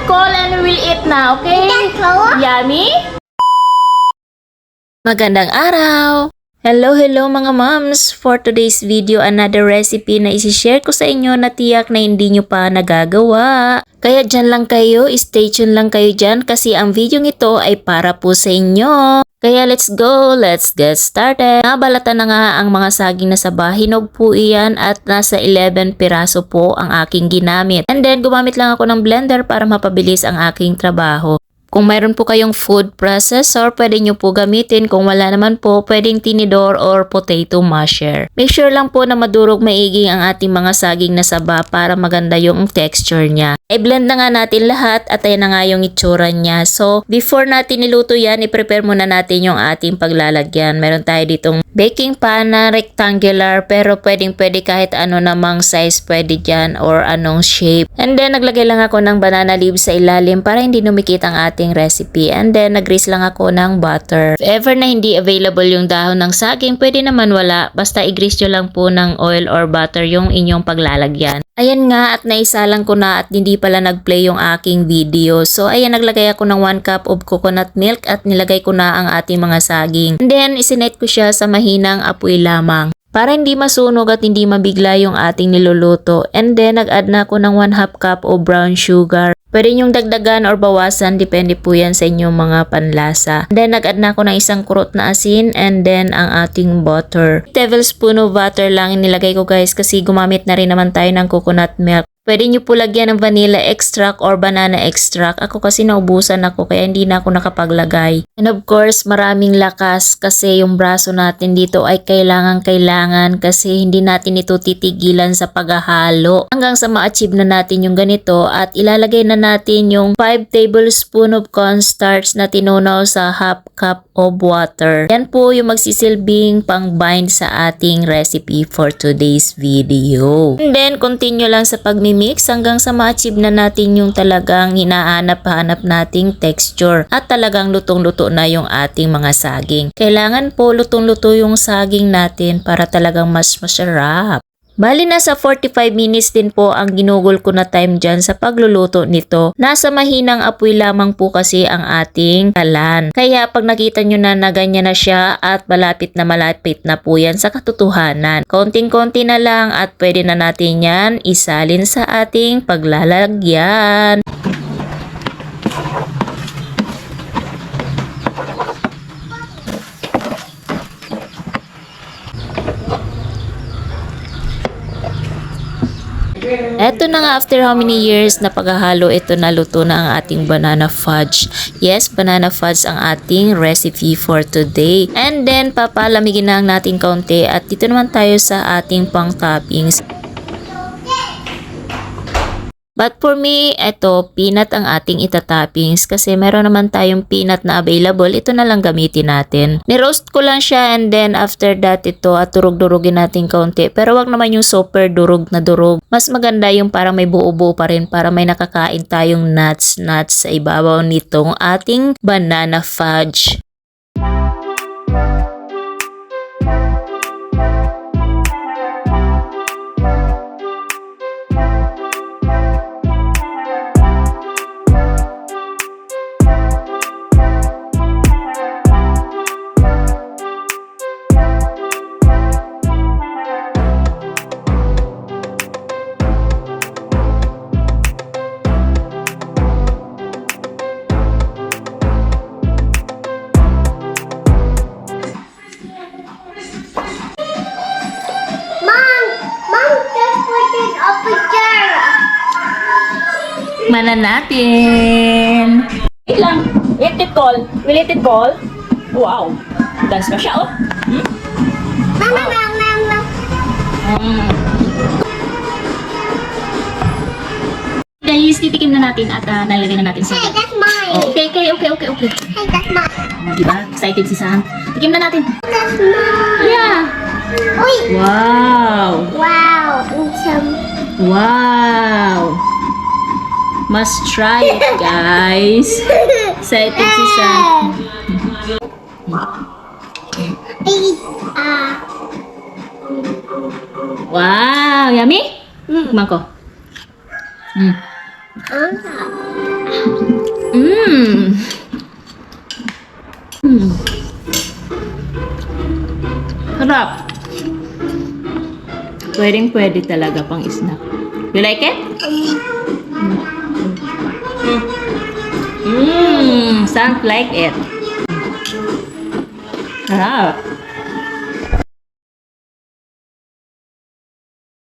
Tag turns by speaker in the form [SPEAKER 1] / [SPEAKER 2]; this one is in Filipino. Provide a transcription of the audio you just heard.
[SPEAKER 1] call and we'll eat na, okay? Yummy? Magandang araw! Hello mga moms! For today's video, another recipe na isi-share ko sa inyo na tiyak na hindi nyo pa nagagawa. Kaya dyan lang kayo, stay tuned lang kayo dyan kasi ang video nito ay para po sa inyo. Kaya let's go, let's get started. Nabalatan na nga ang mga saging na saba, hinog po iyan at nasa 11 piraso po ang aking ginamit. And then gumamit lang ako ng blender para mapabilis ang aking trabaho. Kung mayroon po kayong food processor, pwede nyo po gamitin. Kung wala naman po, pwedeng tinidor or potato masher. Make sure lang po na madurog maigi ang ating mga saging na saba para maganda yung texture niya. I-blend na nga natin lahat at ayan na nga yung itsura niya. So, before natin niluto yan, i-prepare muna natin yung ating paglalagyan. Meron tayo ditong baking pan na rectangular pero pwede kahit ano namang size pwede dyan or anong shape. And then, naglagay lang ako ng banana leaves sa ilalim para hindi numikit ang ating recipe. And then, nag-grease lang ako ng butter. If ever na hindi available yung dahon ng saging, pwede naman wala. Basta i-grease nyo lang po ng oil or butter yung inyong paglalagyan. Ayan nga at naisalang ko na at hindi pala nag-play yung aking video. So, ayan naglagay ako ng 1 cup of coconut milk at nilagay ko na ang ating mga saging. And then, isinet ko siya sa mahinang apoy lamang para hindi masunog at hindi mabigla yung ating niluluto. And then, nag-add na ako ng 1/2 cup of brown sugar. Pwede nyong dagdagan or bawasan, depende po yan sa inyong mga panlasa. And then, nag-add na ako ng 1 kurot na asin and then ang ating butter. Tablespoon of butter lang inilagay ko guys kasi gumamit na rin naman tayo ng coconut milk. Pwede nyo po lagyan ng vanilla extract or banana extract. Ako kasi naubusan ako kaya hindi na ako nakapaglagay. And of course, maraming lakas kasi yung braso natin dito ay kailangan kasi hindi natin ito titigilan sa paghahalo. Hanggang sa ma-achieve na natin yung ganito at ilalagay na natin yung 5 tablespoon of cornstarch na tinunaw sa 1/2 cup of water. Yan po yung magsisilbing pang-bind sa ating recipe for today's video. And then, continue lang sa pagmimix hanggang sa ma-achieve na natin yung talagang hinahanap-hanap nating texture at talagang lutong-luto na yung ating mga saging. Kailangan po lutong-luto yung saging natin para talagang mas masarap. Bali nasa 45 minutes din po ang ginugol ko na time dyan sa pagluluto nito. Nasa mahinang apoy lamang po kasi ang ating kalan. Kaya pag nakita nyo na ganyan na siya at malapit na po yan sa katotohanan. Konting-konti na lang at pwede na natin yan isalin sa ating paglalagyan. Eto na nga after how many years na paghahalo, ito na luto na ang ating banana fudge. Yes, banana fudge ang ating recipe for today. And then papalamigin na natin kaunti at dito naman tayo sa ating pang toppings. But for me, ito, peanut ang ating itatoppings kasi meron naman tayong peanut na available. Ito na lang gamitin natin. Ni-roast ko lang siya and then after that ito at durug-durugin natin kaunti. Pero wag naman yung super durug na durug. Mas maganda yung parang may buo-buo pa rin para may nakakain tayong nuts sa ibabaw nitong ating banana fudge. Mana natin. Wait lang. Eat it ball. Will eat it ball? Wow. Dance pa siya, oh. Guys, titikim na natin at nalagay na natin sa...
[SPEAKER 2] Hey, that's mine.
[SPEAKER 1] Okay.
[SPEAKER 2] Hey, that's mine.
[SPEAKER 1] Diba? Excited si Sam. Tikim na natin.
[SPEAKER 2] That's mine.
[SPEAKER 1] Yeah.
[SPEAKER 2] Uy.
[SPEAKER 1] Wow.
[SPEAKER 2] Wow.
[SPEAKER 1] Wow. Must try it, guys. Excited si Sam. Wow, yummy? Tikman ko. Mmm. Mmm. Sarap. Pwedeng-pwede talaga pang snack. You like it? Sounds like it. Sarap.